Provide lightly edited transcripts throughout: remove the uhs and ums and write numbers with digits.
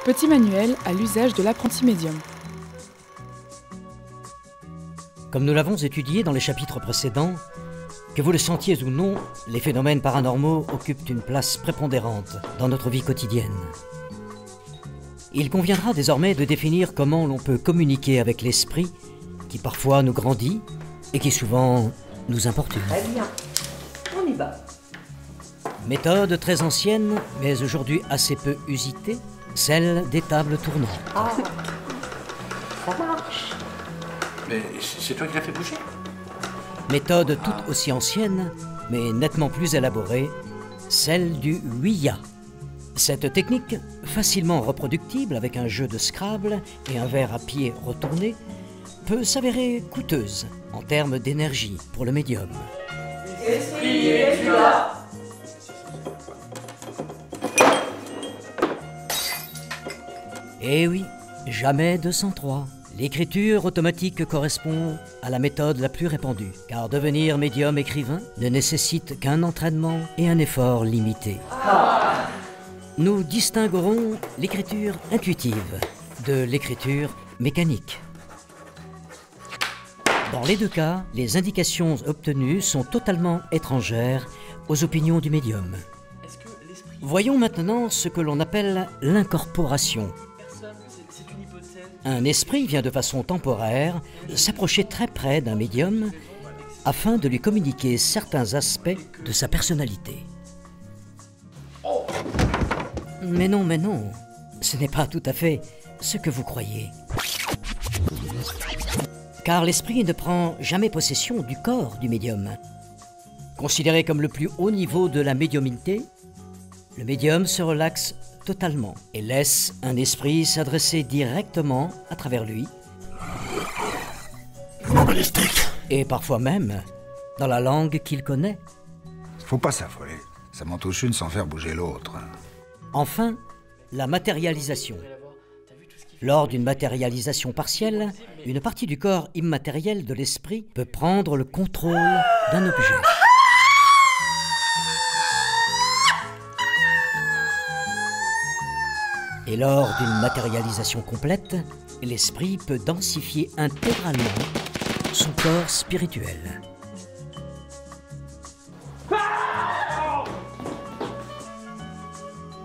Petit manuel à l'usage de l'apprenti médium. Comme nous l'avons étudié dans les chapitres précédents, que vous le sentiez ou non, les phénomènes paranormaux occupent une place prépondérante dans notre vie quotidienne. Il conviendra désormais de définir comment l'on peut communiquer avec l'esprit qui parfois nous grandit et qui souvent nous importune. Très bien, on y va. Méthode très ancienne, mais aujourd'hui assez peu usitée, celle des tables tournantes. Ah, ça marche. Mais c'est toi qui l'as fait bouger? Méthode toute aussi ancienne, mais nettement plus élaborée, celle du Ouija. Cette technique, facilement reproductible avec un jeu de Scrabble et un verre à pied retourné, peut s'avérer coûteuse en termes d'énergie pour le médium. Esprit, es-tu là? Eh oui, jamais 203. L'écriture automatique correspond à la méthode la plus répandue, car devenir médium écrivain ne nécessite qu'un entraînement et un effort limité. Nous distinguerons l'écriture intuitive de l'écriture mécanique. Dans les deux cas, les indications obtenues sont totalement étrangères aux opinions du médium. Voyons maintenant ce que l'on appelle l'incorporation. Un esprit vient de façon temporaire s'approcher très près d'un médium afin de lui communiquer certains aspects de sa personnalité. Mais non, ce n'est pas tout à fait ce que vous croyez. Car l'esprit ne prend jamais possession du corps du médium. Considéré comme le plus haut niveau de la médiumnité, le médium se relaxe totalement et laisse un esprit s'adresser directement à travers lui. Et parfois même dans la langue qu'il connaît. Faut pas s'affoler. Ça m'en touche une sans faire bouger l'autre. Enfin, la matérialisation. Lors d'une matérialisation partielle, une partie du corps immatériel de l'esprit peut prendre le contrôle d'un objet. Et lors d'une matérialisation complète, l'esprit peut densifier intégralement son corps spirituel.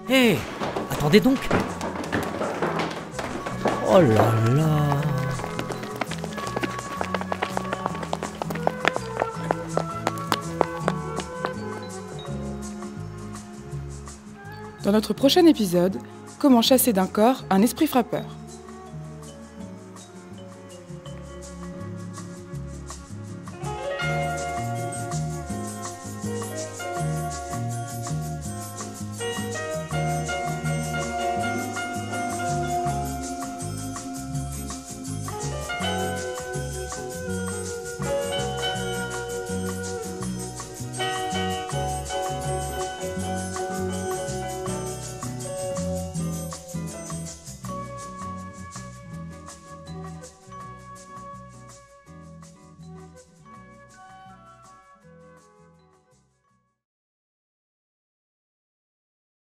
Hé, attendez donc! Oh là là! Dans notre prochain épisode, comment chasser d'un corps un esprit frappeur.